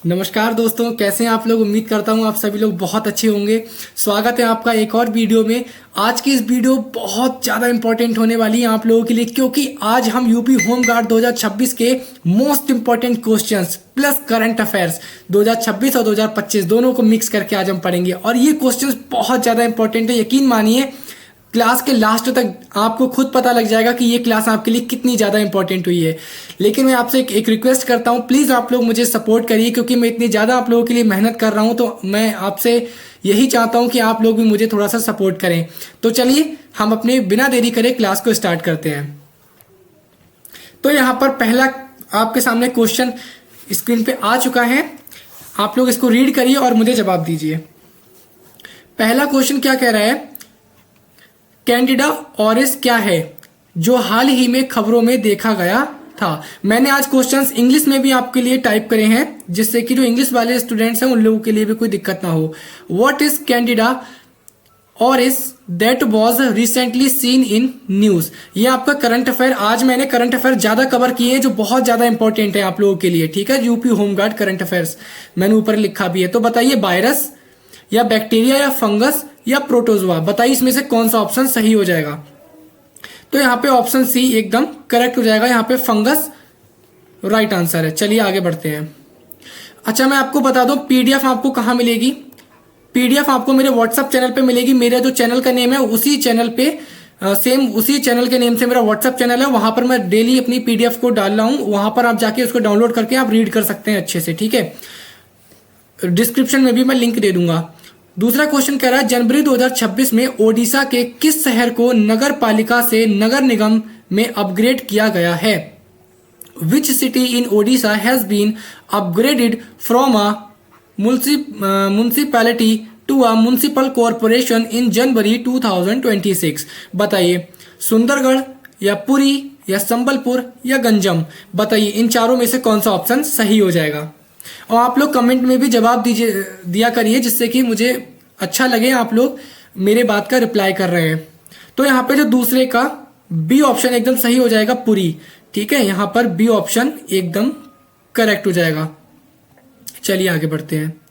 नमस्कार दोस्तों, कैसे हैं आप लोग। उम्मीद करता हूं आप सभी लोग बहुत अच्छे होंगे। स्वागत है आपका एक और वीडियो में। आज की इस वीडियो बहुत ज़्यादा इंपॉर्टेंट होने वाली है आप लोगों के लिए, क्योंकि आज हम यूपी होम गार्ड 2026 के most important questions plus current affairs 2026 और 2025 दोनों को मिक्स करके आज हम पढ़ेंगे। और ये क्वेश्चंस बहुत ज़्यादा इंपॉर्टेंट है। यकीन मानिए, क्लास के लास्ट तक आपको खुद पता लग जाएगा कि ये क्लास आपके लिए कितनी ज़्यादा इंपॉर्टेंट हुई है। लेकिन मैं आपसे एक रिक्वेस्ट करता हूँ, प्लीज़ आप लोग मुझे सपोर्ट करिए, क्योंकि मैं इतनी ज़्यादा आप लोगों के लिए मेहनत कर रहा हूँ, तो मैं आपसे यही चाहता हूँ कि आप लोग भी मुझे थोड़ा सा सपोर्ट करें। तो चलिए हम अपने बिना देरी करे क्लास को स्टार्ट करते हैं। तो यहाँ पर पहला आपके सामने क्वेश्चन स्क्रीन पे आ चुका है। आप लोग इसको रीड करिए और मुझे जवाब दीजिए। पहला क्वेश्चन क्या कह रहा है, कैंडिडा ऑरिस क्या है जो हाल ही में खबरों में देखा गया था। मैंने आज क्वेश्चंस इंग्लिश में भी आपके लिए टाइप करे हैं, जिससे कि जो इंग्लिश वाले स्टूडेंट्स हैं उन लोगों के लिए भी कोई दिक्कत ना हो। What is Candida orris that was recently seen in news. ये आपका करंट अफेयर। आज मैंने करंट अफेयर ज्यादा कवर किए हैं जो बहुत ज्यादा इंपॉर्टेंट है आप लोगों के लिए। ठीक है, यूपी होमगार्ड करंट अफेयर्स मैंने ऊपर लिखा भी है। तो बताइए, वायरस या बैक्टीरिया या फंगस या प्रोटोजोआ, बताइए इसमें से कौन सा ऑप्शन सही हो जाएगा। तो यहाँ पे ऑप्शन सी एकदम करेक्ट हो जाएगा। यहाँ पे फंगस राइट आंसर है। चलिए आगे बढ़ते हैं। अच्छा, मैं आपको बता दूं पीडीएफ आपको कहाँ मिलेगी। पीडीएफ आपको मेरे व्हाट्सएप चैनल पे मिलेगी। मेरा जो चैनल का नेम है उसी चैनल पे सेम उसी चैनल के नेम से मेरा व्हाट्सएप चैनल है। वहां पर मैं डेली अपनी पीडीएफ को डाल रहा हूँ। वहां पर आप जाके उसको डाउनलोड करके आप रीड कर सकते हैं अच्छे से। ठीक है, डिस्क्रिप्शन में भी मैं लिंक दे दूंगा। दूसरा क्वेश्चन कह रहा है, जनवरी 2026 में ओडिशा के किस शहर को नगर पालिका से नगर निगम में अपग्रेड किया गया है। Which city in Odisha has been upgraded from a municipality to a municipal corporation in January 2026। बताइए, सुंदरगढ़ या पुरी या संबलपुर या गंजम। बताइए इन चारों में से कौन सा ऑप्शन सही हो जाएगा। और आप लोग कमेंट में भी जवाब दिया करिए, जिससे कि मुझे अच्छा लगे आप लोग मेरे बात का रिप्लाई कर रहे हैं। तो यहाँ पे जो दूसरे का बी ऑप्शन एकदम सही हो जाएगा, पुरी। ठीक है, यहाँ पर बी ऑप्शन एकदम करेक्ट हो जाएगा। चलिए आगे बढ़ते हैं।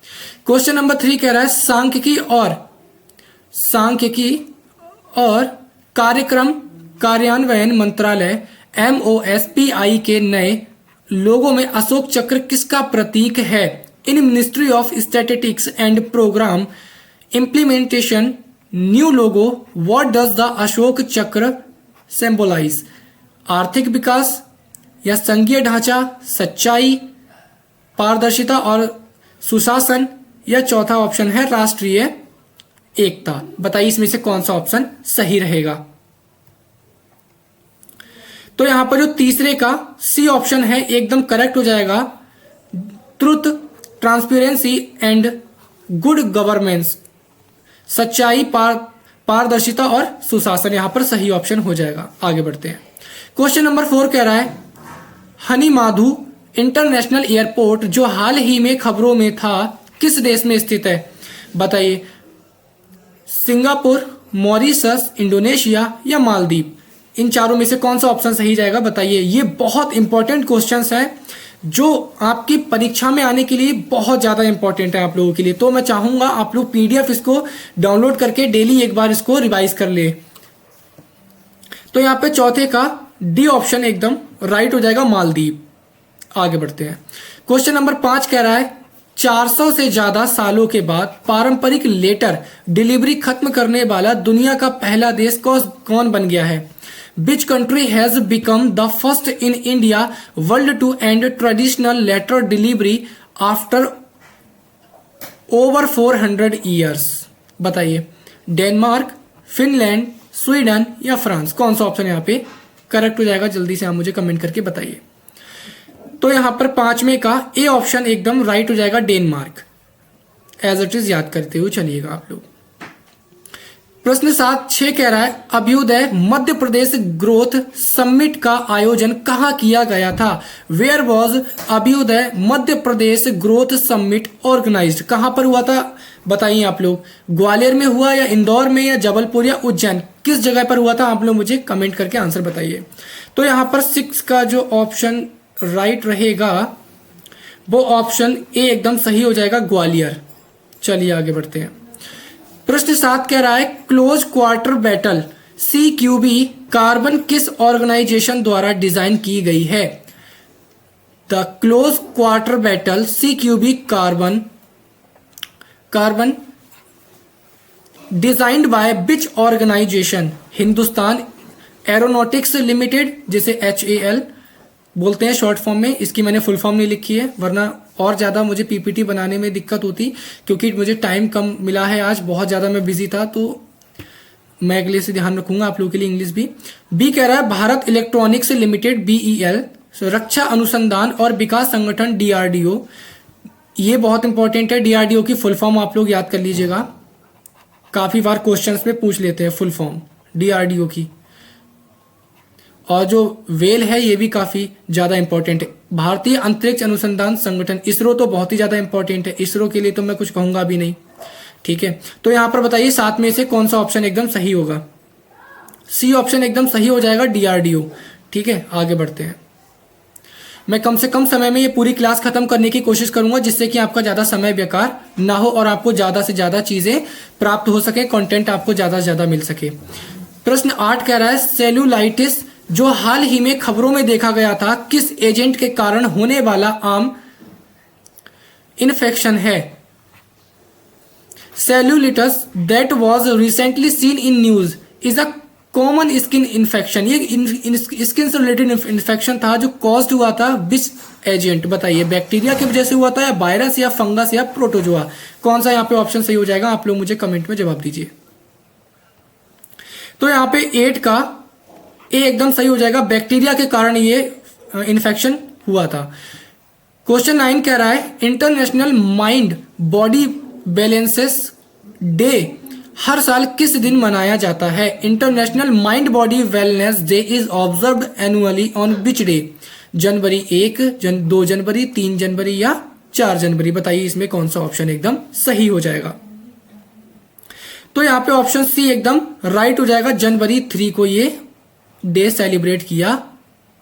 क्वेश्चन नंबर 3 कह रहा है, सांख्यिकी और कार्यक्रम कार्यान्वयन मंत्रालय MOSPI के नए लोगों में अशोक चक्र किसका प्रतीक है। In ministry of statistics and programme implementation new logo what does the Ashoka chakra symbolise. आर्थिक विकास या संघीय ढांचा, सच्चाई, पारदर्शिता और सुशासन, या चौथा ऑप्शन है राष्ट्रीय एकता। बताइए इसमें से कौन सा ऑप्शन सही रहेगा। तो यहां पर जो तीसरे का सी ऑप्शन है एकदम करेक्ट हो जाएगा। Truth, transparency and good governance, सच्चाई, पारदर्शिता और सुशासन, यहां पर सही ऑप्शन हो जाएगा। आगे बढ़ते हैं। क्वेश्चन नंबर 4 कह रहा है, हनी माधु इंटरनेशनल एयरपोर्ट जो हाल ही में खबरों में था किस देश में स्थित है। बताइए, सिंगापुर, मॉरिशस, इंडोनेशिया या मालदीव। इन चारों में से कौन सा ऑप्शन सही जाएगा। बताइए, ये बहुत इंपॉर्टेंट क्वेश्चंस हैं जो आपकी परीक्षा में आने के लिए बहुत ज्यादा इंपॉर्टेंट है आप लोगों के लिए। तो मैं चाहूंगा आप लोग पीडीएफ इसको डाउनलोड करके डेली एक बार इसको रिवाइज कर ले। तो यहाँ पे चौथे का डी ऑप्शन एकदम राइट हो जाएगा, मालदीव। आगे बढ़ते हैं। क्वेश्चन नंबर 5 कह रहा है, 400 से ज्यादा सालों के बाद पारंपरिक लेटर डिलीवरी खत्म करने वाला दुनिया का पहला देश कौन बन गया है। Which country has become the first in India world to end traditional letter delivery after over 400 years? बताइए, डेनमार्क, फिनलैंड, स्वीडन या फ्रांस। कौन सा ऑप्शन यहाँ पे करेक्ट हो जाएगा, जल्दी से आप मुझे कमेंट करके बताइए। तो यहाँ पर पांचवें का ए ऑप्शन एकदम राइट हो जाएगा, डेनमार्क। एज इट इज याद करते हुए चलिएगा आप लोग। प्रश्न 7-6 कह रहा है, अभ्युदय मध्य प्रदेश ग्रोथ समिट का आयोजन कहाँ किया गया था। Where was Abhyudaya Madhya Pradesh growth summit organised. कहाँ पर हुआ था बताइए आप लोग। ग्वालियर में हुआ या इंदौर में या जबलपुर या उज्जैन, किस जगह पर हुआ था आप लोग मुझे कमेंट करके आंसर बताइए। तो यहाँ पर 6 का जो ऑप्शन राइट रहेगा वो ऑप्शन ए एकदम सही हो जाएगा, ग्वालियर। चलिए आगे बढ़ते हैं। प्रश्न 7 कह रहा है close quarter battle CQB carbine किस ऑर्गेनाइजेशन द्वारा डिजाइन की गई है? The close quarter battle CQB carbine designed by which organisation? Hindustan aeronautics limited, जिसे HAL बोलते हैं शॉर्ट फॉर्म में। इसकी मैंने फुल फॉर्म नहीं लिखी है, वरना और ज़्यादा मुझे PPT बनाने में दिक्कत होती, क्योंकि मुझे टाइम कम मिला है आज, बहुत ज़्यादा मैं बिजी था, तो मैं अगले से ध्यान रखूंगा आप लोगों के लिए इंग्लिश भी। बी कह रहा है भारत इलेक्ट्रॉनिक्स लिमिटेड BEL, रक्षा अनुसंधान और विकास संगठन DRDO। ये बहुत इंपॉर्टेंट है, DRDO की फुल फॉर्म आप लोग याद कर लीजिएगा, काफ़ी बार क्वेश्चंस में पूछ लेते हैं फुल फॉर्म DRDO की। और जो वेल है ये भी काफ़ी ज़्यादा इंपॉर्टेंट है, भारतीय अंतरिक्ष अनुसंधान संगठन। इसरो तो बहुत ही ज़्यादा इंपॉर्टेंट है, इसरो के लिए तो मैं कुछ कहूँगा भी नहीं, ठीक है। तो यहाँ पर बताइए 7 में से कौन सा ऑप्शन एकदम सही होगा? सी ऑप्शन एकदम सही हो जाएगा, DRDO, ठीक है। आगे बढ़ते हैं। मैं कम से कम समय में ये पूरी क्लास खत्म करने की कोशिश करूंगा, जिससे कि आपका ज़्यादा समय बेकार ना हो और आपको ज़्यादा से ज़्यादा चीज़ें प्राप्त हो सके, कंटेंट आपको ज़्यादा से ज़्यादा मिल सके। प्रश्न 8 कह रहा है सेल्यूलाइटिस जो हाल ही में खबरों में देखा गया था किस एजेंट के कारण होने वाला आम इन्फेक्शन है? Cellulitis that was recently seen in news is a common skin infection. ये स्किन से रिलेटेड इन्फेक्शन था जो कॉज्ड हुआ था विच एजेंट? बताइए, बैक्टीरिया की वजह से हुआ था या वायरस या फंगस या प्रोटोजोआ? कौन सा यहाँ पे ऑप्शन सही हो जाएगा? आप लोग मुझे कमेंट में जवाब दीजिए। तो यहाँ पे 8 का ए एकदम सही हो जाएगा, बैक्टीरिया के कारण ये इन्फेक्शन हुआ था। क्वेश्चन 9 कह रहा है international mind body balances day हर साल किस दिन मनाया जाता है? International mind body wellness day is observed annually on which day? January 1, 2 जनवरी, 3 जनवरी या 4 जनवरी? बताइए इसमें कौन सा ऑप्शन एकदम सही हो जाएगा? तो यहाँ पे ऑप्शन सी एकदम राइट हो जाएगा, जनवरी 3 को ये डे सेलिब्रेट किया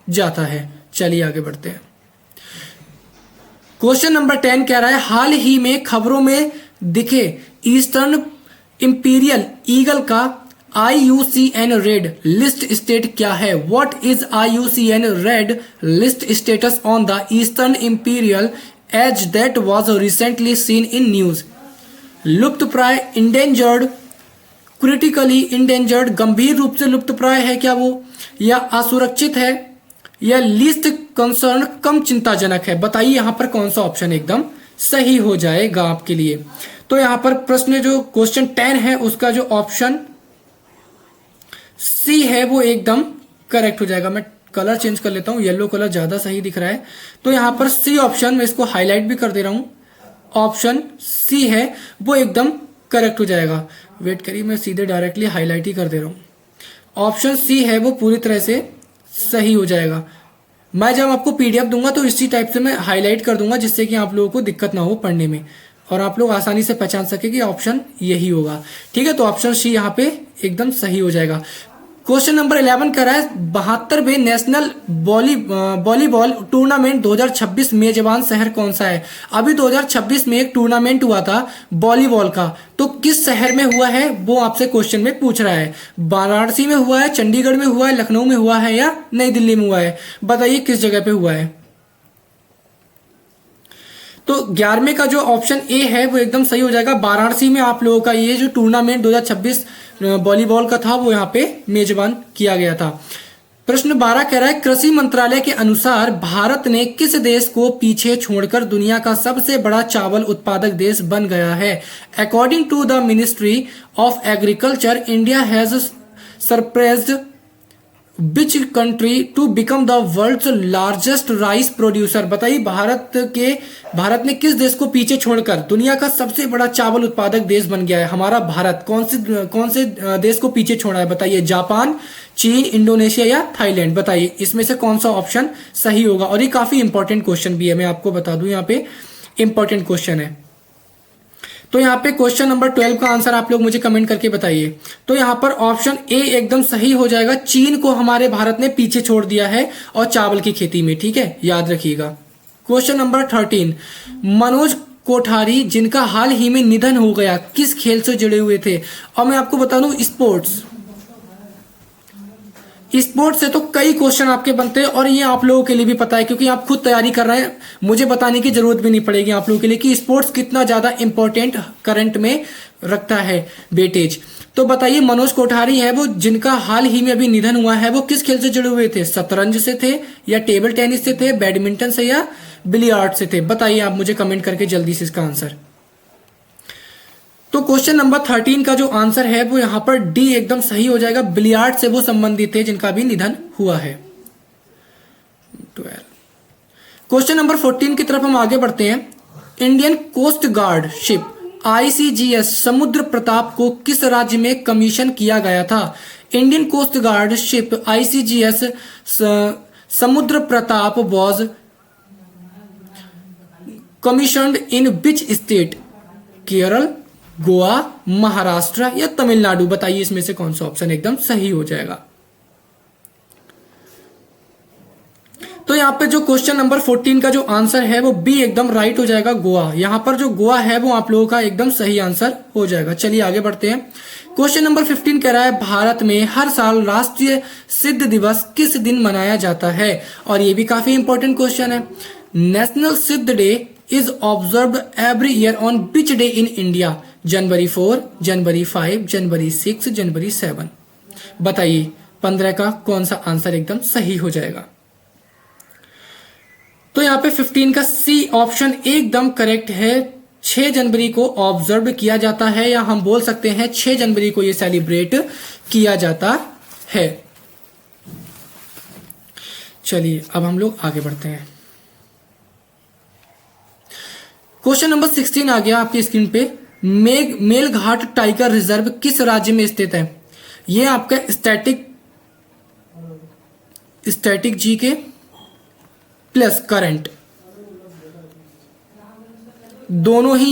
जाता है। चलिए आगे बढ़ते हैं। क्वेश्चन नंबर 10 कह रहा है हाल ही में खबरों में दिखे ईस्टर्न इंपीरियल ईगल का IUCN रेड लिस्ट स्टेट क्या है? What is IUCN red list status on the eastern imperial as that was recently seen in news? लुप्त प्राय, इंडेंजर्ड, क्रिटिकली इंडेंजर्ड, गंभीर रूप से लुप्त प्राय है क्या वो, या असुरक्षित है, या लीस्ट कंसर्न, कम चिंताजनक है? बताइए यहाँ पर कौन सा ऑप्शन एकदम सही हो जाएगा आपके लिए? तो यहाँ पर प्रश्न जो क्वेश्चन 10 है उसका जो ऑप्शन सी है वो एकदम करेक्ट हो जाएगा। मैं कलर चेंज कर लेता हूँ, येलो कलर ज्यादा सही दिख रहा है। तो यहाँ पर सी ऑप्शन, मैं इसको हाईलाइट भी कर दे रहा हूँ, ऑप्शन सी है वो एकदम करेक्ट हो जाएगा। वेट करिए, मैं सीधे डायरेक्टली हाईलाइट ही कर दे रहा हूँ। ऑप्शन सी है वो पूरी तरह से सही हो जाएगा। मैं जब आपको PDF दूंगा तो इसी टाइप से मैं हाईलाइट कर दूंगा, जिससे कि आप लोगों को दिक्कत ना हो पढ़ने में और आप लोग आसानी से पहचान सके कि ऑप्शन यही होगा। ठीक है, तो ऑप्शन सी यहाँ पे एकदम सही हो जाएगा। क्वेश्चन नंबर 11 कर रहा है 72वें नेशनल वॉलीबॉल टूर्नामेंट 2026 मेजबान शहर कौन सा है? अभी 2026 में एक टूर्नामेंट हुआ था वॉलीबॉल का, तो किस शहर में हुआ है वो आपसे क्वेश्चन में पूछ रहा है। वाराणसी में हुआ है, चंडीगढ़ में हुआ है, लखनऊ में हुआ है या नई दिल्ली में हुआ है? बताइए किस जगह पे हुआ है। तो 11वें का जो ऑप्शन ए है वो एकदम सही हो जाएगा। वाराणसी में आप लोगों का ये जो टूर्नामेंट 2026 वॉलीबॉल का था वो यहाँ पे मेजबान किया गया था। प्रश्न 12 कह रहा है कृषि मंत्रालय के अनुसार भारत ने किस देश को पीछे छोड़कर दुनिया का सबसे बड़ा चावल उत्पादक देश बन गया है? According to the ministry of agriculture India has surprised which country to become the world's largest rice producer? बताइए भारत ने किस देश को पीछे छोड़कर दुनिया का सबसे बड़ा चावल उत्पादक देश बन गया है? हमारा भारत कौन से देश को पीछे छोड़ा है? बताइए, जापान, चीन, इंडोनेशिया या थाईलैंड? बताइए इसमें से कौन सा ऑप्शन सही होगा। और ये काफी इंपॉर्टेंट क्वेश्चन भी है, मैं आपको बता दूं, यहाँ पे इंपॉर्टेंट क्वेश्चन है। तो यहाँ पे क्वेश्चन नंबर 12 का आंसर आप लोग मुझे कमेंट करके बताइए। तो यहाँ पर ऑप्शन ए एकदम सही हो जाएगा, चीन को हमारे भारत ने पीछे छोड़ दिया है और चावल की खेती में। ठीक है, याद रखिएगा। क्वेश्चन नंबर 13, मनोज कोठारी जिनका हाल ही में निधन हो गया किस खेल से जुड़े हुए थे? और मैं आपको बता दूं स्पोर्ट्स से तो कई क्वेश्चन आपके बनते हैं और ये आप लोगों के लिए भी पता है क्योंकि आप खुद तैयारी कर रहे हैं, मुझे बताने की जरूरत भी नहीं पड़ेगी आप लोगों के लिए कि स्पोर्ट्स कितना ज्यादा इंपॉर्टेंट करंट में रखता है वेटेज। तो बताइए मनोज कोठारी है वो जिनका हाल ही में अभी निधन हुआ है, वो किस खेल से जुड़े हुए थे? शतरंज से थे या टेबल टेनिस से थे, बैडमिंटन से या बिलियार्ड से थे? बताइए आप मुझे कमेंट करके जल्दी से इसका आंसर। तो क्वेश्चन नंबर 13 का जो आंसर है वो यहां पर डी एकदम सही हो जाएगा। बिलियार्ड से वो संबंधित थे जिनका भी निधन हुआ है। 12 क्वेश्चन नंबर 14 की तरफ हम आगे बढ़ते हैं। Indian coast guard ship ICGS Samudra Pratap को किस राज्य में कमीशन किया गया था? Indian coast guard ship ICGS Samudra Pratap was commissioned in which state? Kerala, Goa, Maharashtra या तमिलनाडु? बताइए इसमें से कौन सा ऑप्शन एकदम सही हो जाएगा। तो यहां पे जो क्वेश्चन नंबर 14 का जो आंसर है वो बी एकदम राइट हो जाएगा, गोवा। यहां पर जो गोवा है वो आप लोगों का एकदम सही आंसर हो जाएगा। चलिए आगे बढ़ते हैं। क्वेश्चन नंबर 15 कह रहा है भारत में हर साल राष्ट्रीय सिद्ध दिवस किस दिन मनाया जाता है? और ये भी काफी इंपॉर्टेंट क्वेश्चन है। National Siddha day is observed every year on which day in India? January 4, January 5, January 6, January 7? बताइए 15 का कौन सा आंसर एकदम सही हो जाएगा। तो यहां पे 15 का सी ऑप्शन एकदम करेक्ट है। 6 जनवरी को ऑब्जर्व किया जाता है या हम बोल सकते हैं 6 जनवरी को यह सेलिब्रेट किया जाता है। चलिए अब हम लोग आगे बढ़ते हैं। क्वेश्चन नंबर 16 आ गया आपकी स्क्रीन पे। मेलघाट टाइगर रिजर्व किस राज्य में स्थित है? यह आपका स्टैटिक जीके प्लस करंट दोनों ही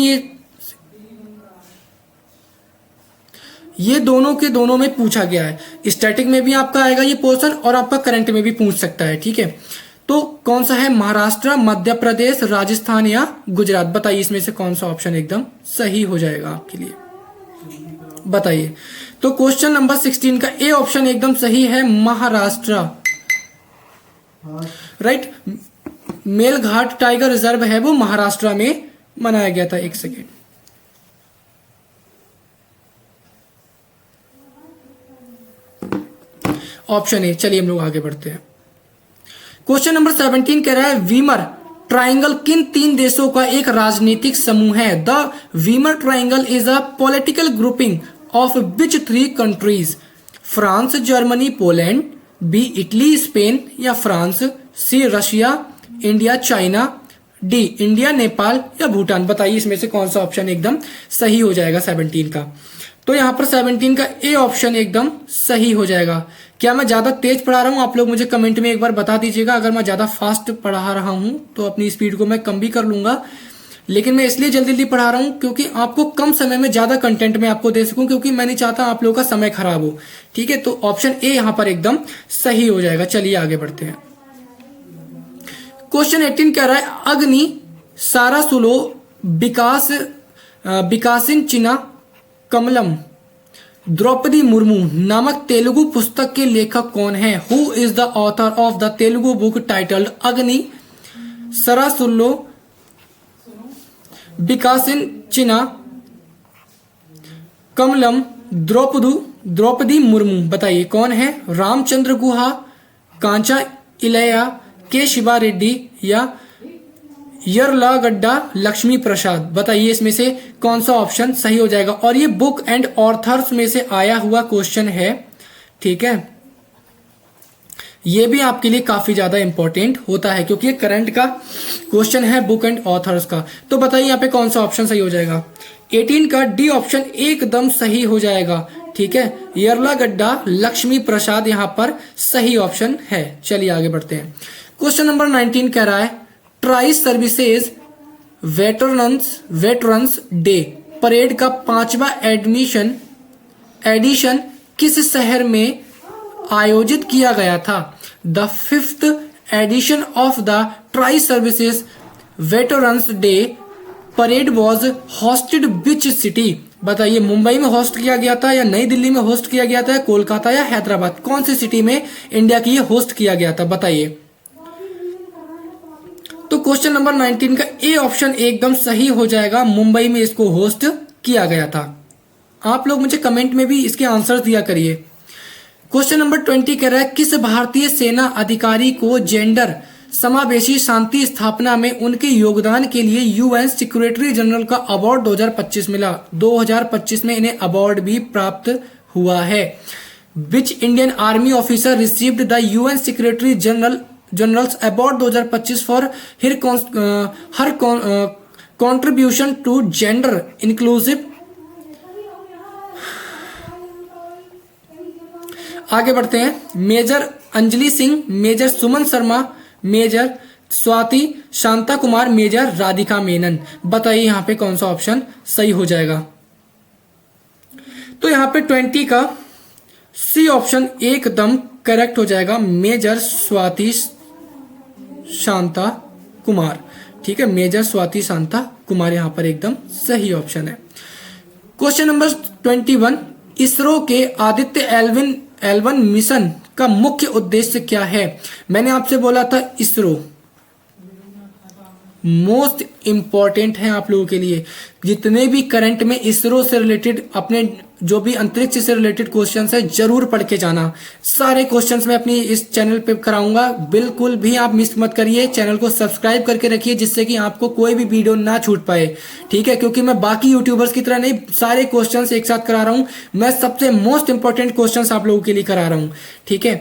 ये दोनों के दोनों में पूछा गया है। स्टैटिक में भी आपका आएगा ये पोर्शन और आपका करंट में भी पूछ सकता है, ठीक है। तो कौन सा है? महाराष्ट्र, मध्य प्रदेश, राजस्थान या गुजरात? बताइए इसमें से कौन सा ऑप्शन एकदम सही हो जाएगा आपके लिए, बताइए। तो क्वेश्चन नंबर 16 का ए ऑप्शन एकदम सही है, Maharashtra, right. Melghat tiger reserve है वो महाराष्ट्र में मनाया गया था। एक सेकेंड, ऑप्शन ए। चलिए हम लोग आगे बढ़ते हैं। क्वेश्चन नंबर 17 कह रहा है वीमर ट्राइंगल किन 3 देशों का एक राजनीतिक समूह है? The Weimar triangle is a political grouping of which 3 countries? France, Germany, Poland, B Italy, Spain या France, C Russia, India, China, D India, Nepal या भूटान? बताइए इसमें से कौन सा ऑप्शन एकदम सही हो जाएगा 17 का। तो यहां पर 17 का ए ऑप्शन एकदम सही हो जाएगा। क्या मैं ज्यादा तेज पढ़ा रहा हूं? आप लोग मुझे कमेंट में एक बार बता दीजिएगा। अगर मैं ज्यादा फास्ट पढ़ा रहा हूं तो अपनी स्पीड को मैं कम भी कर लूंगा, लेकिन मैं इसलिए जल्दी जल्दी पढ़ा रहा हूं क्योंकि आपको कम समय में ज्यादा कंटेंट में आपको दे सकूं, क्योंकि मैं नहीं चाहता आप लोगों का समय खराब हो, ठीक है। तो ऑप्शन ए यहां पर एकदम सही हो जाएगा। चलिए आगे बढ़ते हैं। क्वेश्चन 18 कह रहा है अग्नि सारासुलो विकासिन चिना कमलम द्रौपदी मुर्मू नामक तेलुगु पुस्तक के लेखक कौन है? Who is the author of the Telugu book titled अग्नि सरासुल्लो विकासिन चिना कमलम द्रौपदी मुर्मू? बताइए कौन है? रामचंद्र गुहा, कांचा इलैया, के शिवा रेड्डी या यरलागड्डा लक्ष्मी प्रसाद? बताइए इसमें से कौन सा ऑप्शन सही हो जाएगा। और ये बुक एंड ऑथर्स में से आया हुआ क्वेश्चन है, ठीक है। ये भी आपके लिए काफी ज्यादा इंपॉर्टेंट होता है क्योंकि ये करंट का क्वेश्चन है, बुक एंड ऑथर्स का। तो बताइए यहाँ पे कौन सा ऑप्शन सही हो जाएगा। 18 का डी ऑप्शन एकदम सही हो जाएगा, ठीक है। यरलागड्डा लक्ष्मी प्रसाद यहाँ पर सही ऑप्शन है। चलिए आगे बढ़ते हैं। क्वेश्चन नंबर 19 कह रहा है try services veterans day parade का 5वां एडिशन किस शहर में आयोजित किया गया था? The 5th edition of the tri services veterans day parade was hosted which city? बताइए, मुंबई में होस्ट किया गया था, या नई दिल्ली में होस्ट किया गया था, या कोलकाता या हैदराबाद? कौन सी सिटी में इंडिया की ये होस्ट किया गया था, बताइए। तो क्वेश्चन नंबर 19 का ए ऑप्शन एकदम सही हो जाएगा, मुंबई में इसको होस्ट किया गया था। आप लोग मुझे कमेंट में भी इसके आंसर दिया करिए। क्वेश्चन नंबर 20 कह रहा है, किस भारतीय सेना अधिकारी को जेंडर समावेशी शांति स्थापना में उनके योगदान के लिए यूएन सेक्रेटरी जनरल का अवार्ड 2025 मिला? 2025 में इन्हें अवार्ड भी प्राप्त हुआ है। Which Indian army officer received the UN secretary general's award 2025 for her contribution to gender inclusive? आगे बढ़ते हैं। Major Anjali Singh, major Suman Sharma, major Swati Shanta Kumar, major Radhika Menon. बताइए यहाँ पे कौन सा ऑप्शन सही हो जाएगा? तो यहाँ पे 20 का सी ऑप्शन एकदम करेक्ट हो जाएगा, मेजर स्वाति शांता कुमार। ठीक है, मेजर स्वाति शांता कुमार यहाँ पर एकदम सही ऑप्शन है। क्वेश्चन नंबर 21, इसरो के आदित्य एल1 मिशन का मुख्य उद्देश्य क्या है? मैंने आपसे बोला था इसरो मोस्ट इंपॉर्टेंट है आप लोगों के लिए। जितने भी करंट में इसरो से रिलेटेड, अपने जो भी अंतरिक्ष से रिलेटेड क्वेश्चंस है, जरूर पढ़ के जाना। सारे क्वेश्चंस मैं अपनी इस चैनल पे कराऊंगा, बिल्कुल भी आप मिस मत करिए। चैनल को सब्सक्राइब करके रखिए, जिससे कि आपको कोई भी वीडियो ना छूट पाए। ठीक है, क्योंकि मैं बाकी यूट्यूबर्स की तरह नहीं सारे क्वेश्चंस एक साथ करा रहा हूं, मैं सबसे मोस्ट इंपॉर्टेंट क्वेश्चंस आप लोगों के लिए करा रहा हूं। ठीक है,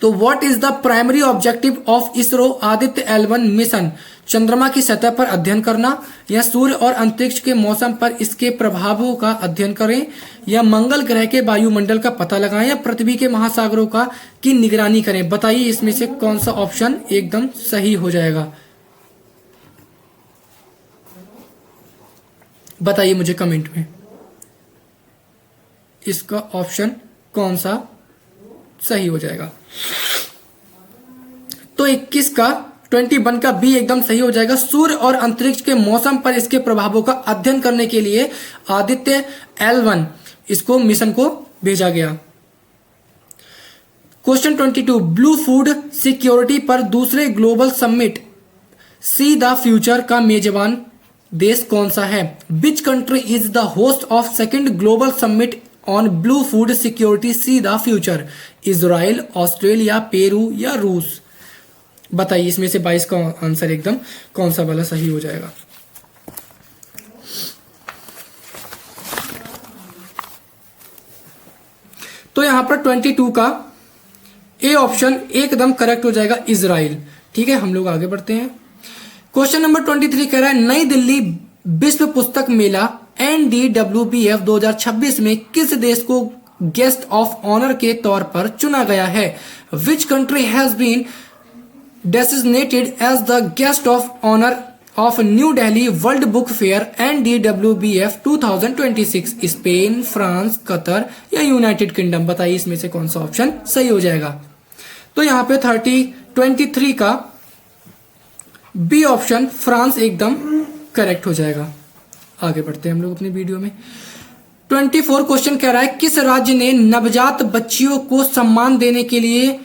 तो what is the primary objective of ISRO Aditya L1 mission? चंद्रमा की सतह पर अध्ययन करना, या सूर्य और अंतरिक्ष के मौसम पर इसके प्रभावों का अध्ययन करें, या मंगल ग्रह के वायुमंडल का पता लगाएं, या पृथ्वी के महासागरों की निगरानी करें? बताइए इसमें से कौन सा ऑप्शन एकदम सही हो जाएगा? बताइए मुझे कमेंट में इसका ऑप्शन कौन सा सही हो जाएगा। तो 21 का 21 का बी एकदम सही हो जाएगा। सूर्य और अंतरिक्ष के मौसम पर इसके प्रभावों का अध्ययन करने के लिए आदित्य एल1 इसको मिशन को भेजा गया। क्वेश्चन 22, ब्लू फूड सिक्योरिटी पर दूसरे global summit see the future का मेजबान देश कौन सा है? Which country is the host of second global summit on blue food security see the future? Israel, Australia, Peru या रूस? बताइए इसमें से 22 का आंसर एकदम कौन सा वाला सही हो जाएगा? तो यहां पर 22 का ए ऑप्शन एकदम करेक्ट हो जाएगा, इजराइल। ठीक है, हम लोग आगे बढ़ते हैं। क्वेश्चन नंबर 23 कह रहा है, नई दिल्ली विश्व पुस्तक मेला NDWBF 2026 में किस देश को गेस्ट ऑफ ऑनर के तौर पर चुना गया है? Which country has been designated as the guest of honor of New Delhi World Book Fair NDWBF 2026? Spain, France, Qatar या यूनाइटेड किंगडम? बताइए इसमें से कौन सा ऑप्शन सही हो जाएगा? तो यहाँ पे 23 का बी ऑप्शन फ्रांस एकदम करेक्ट हो जाएगा। आगे बढ़ते हैं हम लोग अपनी वीडियो में। 24 क्वेश्चन कह रहा है, किस राज्य ने नवजात बच्चियों को सम्मान देने के लिए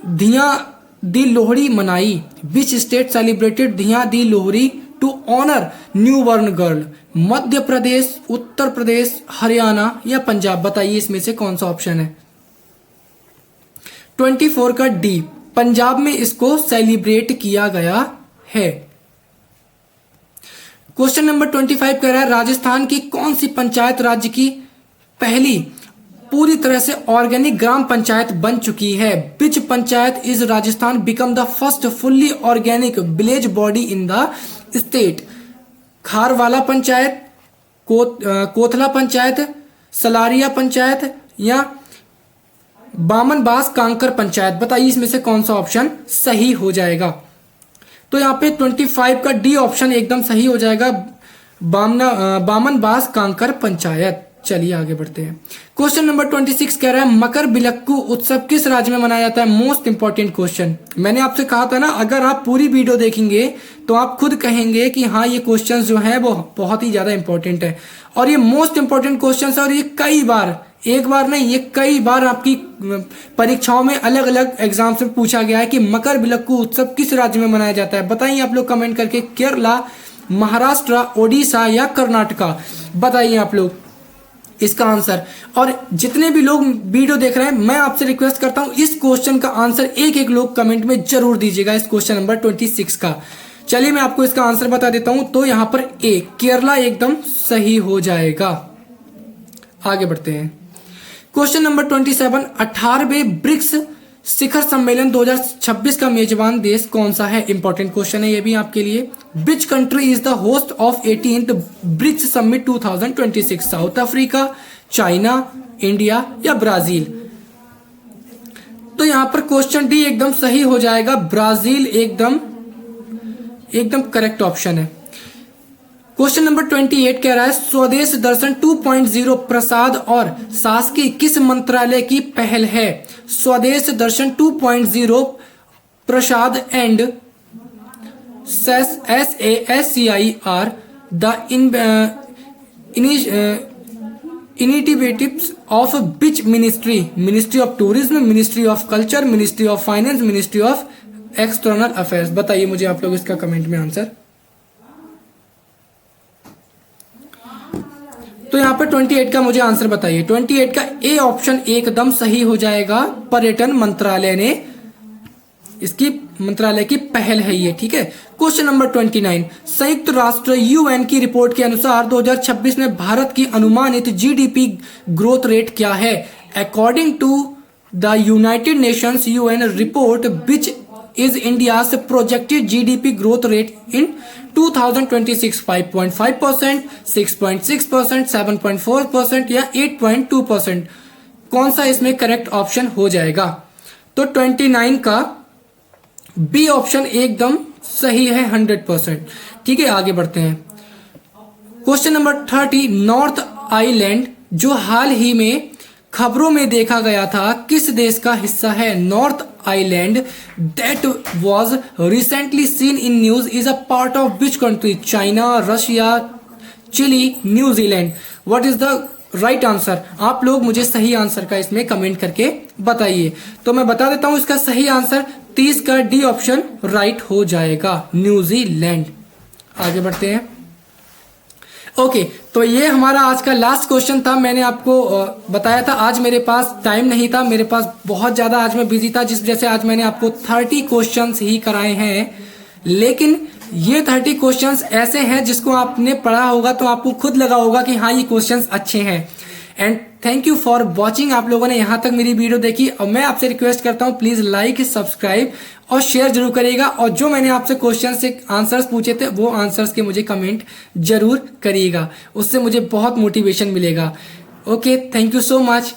धिया दी लोहड़ी मनाई? विच state celebrated Dhiya Di Lohri to honour new born girl? Madhya Pradesh, Uttar Pradesh, Haryana या पंजाब? बताइए इसमें से कौन सा ऑप्शन है? 24 का डी, पंजाब में इसको सेलिब्रेट किया गया है। क्वेश्चन नंबर 25 कह रहा है, राजस्थान की कौन सी पंचायत राज्य की पहली पूरी तरह से ऑर्गेनिक ग्राम पंचायत बन चुकी है? Which panchayat is Rajasthan become the first fully organic village body in the state? Kharwala panchayat, Kothla panchayat, Salaria panchayat या बामनबास कांकर पंचायत? बताइए इसमें से कौन सा ऑप्शन सही हो जाएगा? तो यहाँ पे 25 का डी ऑप्शन एकदम सही हो जाएगा, बामनबास कांकर पंचायत। चलिए आगे बढ़ते हैं। क्वेश्चन नंबर 26 कह रहा है मकर बिलक्कू उत्सव किस राज्य में मनाया जाता है। मोस्ट इंपॉर्टेंट क्वेश्चन, मैंने आपसे कहा था ना, अगर आप पूरी वीडियो देखेंगे तो आप खुद कहेंगे कि हाँ ये क्वेश्चन जो है वो बहुत ही ज्यादा इंपॉर्टेंट है, और ये मोस्ट इंपॉर्टेंट क्वेश्चन है, और ये कई बार, एक बार नहीं, ये कई बार आपकी परीक्षाओं में अलग अलग एग्जाम्स में पूछा गया है कि मकर बिलक्कू उत्सव किस राज्य में मनाया जाता है। बताइए आप लोग कमेंट करके, केरला, महाराष्ट्र, ओडिशा या कर्नाटका, बताइए आप लोग इसका आंसर। और जितने भी लोग वीडियो देख रहे हैं, मैं आपसे रिक्वेस्ट करता हूं इस क्वेश्चन का आंसर एक एक लोग कमेंट में जरूर दीजिएगा, इस क्वेश्चन नंबर 26 का। चलिए मैं आपको इसका आंसर बता देता हूं। तो यहां पर ए, केरला एकदम सही हो जाएगा। आगे बढ़ते हैं। क्वेश्चन नंबर 27, 18वें ब्रिक्स शिखर सम्मेलन 2026 का मेजबान देश कौन सा है। इंपॉर्टेंट क्वेश्चन है ये भी आपके लिए। Which country is the host of 18th BRICS summit 2026। South Africa, China, India या ब्राजील। तो यहां पर क्वेश्चन डी एकदम सही हो जाएगा, ब्राजील एकदम करेक्ट ऑप्शन है। क्वेश्चन नंबर 28 कह रहा है स्वदेश दर्शन 2.0 प्रसाद और शासकीय किस मंत्रालय की पहल है। Swadesh Darshan 2.0 Prasad and SASCIR the initiatives of which ministry. Ministry of tourism, ministry of culture, ministry of finance, ministry of external affairs. बताइए मुझे आप लोग इसका कमेंट में आंसर। तो यहाँ पर 28 का मुझे आंसर बताइए। 28 का ए ऑप्शन एकदम सही हो जाएगा। पर्यटन मंत्रालय ने, इसकी मंत्रालय की पहल है ये, ठीक है। क्वेश्चन नंबर 29, संयुक्त राष्ट्र यूएन की रिपोर्ट के अनुसार 2026 में भारत की अनुमानित जीडीपी ग्रोथ रेट क्या है। According to the United Nations UN report which is India's projected GDP growth rate in 2026, 5.5%, 6.6%, 7.4% या 8.2%। कौन सा इसमें करेक्ट ऑप्शन हो जाएगा। तो 29 का बी ऑप्शन एकदम सही है 100%। ठीक है, आगे बढ़ते हैं। क्वेश्चन नंबर 30, नॉर्थ आइलैंड जो हाल ही में खबरों में देखा गया था किस देश का हिस्सा है। North island that was recently seen in news is a part of which country. China, Russia, Chile, New Zealand. What is the right answer. आप लोग मुझे सही आंसर का इसमें कमेंट करके बताइए। तो मैं बता देता हूं इसका सही आंसर 30 का डी ऑप्शन राइट हो जाएगा, न्यूजीलैंड। आगे बढ़ते हैं। ओके, तो ये हमारा आज का लास्ट क्वेश्चन था। मैंने आपको बताया था आज मेरे पास टाइम नहीं था, मेरे पास बहुत ज़्यादा आज मैं बिजी था, जिस वजह से आज मैंने आपको 30 क्वेश्चंस ही कराए हैं। लेकिन ये 30 क्वेश्चंस ऐसे हैं जिसको आपने पढ़ा होगा तो आपको खुद लगा होगा कि हाँ ये क्वेश्चंस अच्छे हैं। And thank you for watching. आप लोगों ने यहाँ तक मेरी वीडियो देखी और मैं आपसे रिक्वेस्ट करता हूँ प्लीज़ लाइक, सब्सक्राइब और शेयर जरूर करिएगा। और जो मैंने आपसे क्वेश्चन से आंसर्स पूछे थे वो आंसर्स के मुझे कमेंट जरूर करिएगा, उससे मुझे बहुत मोटिवेशन मिलेगा। Okay, thank you so much.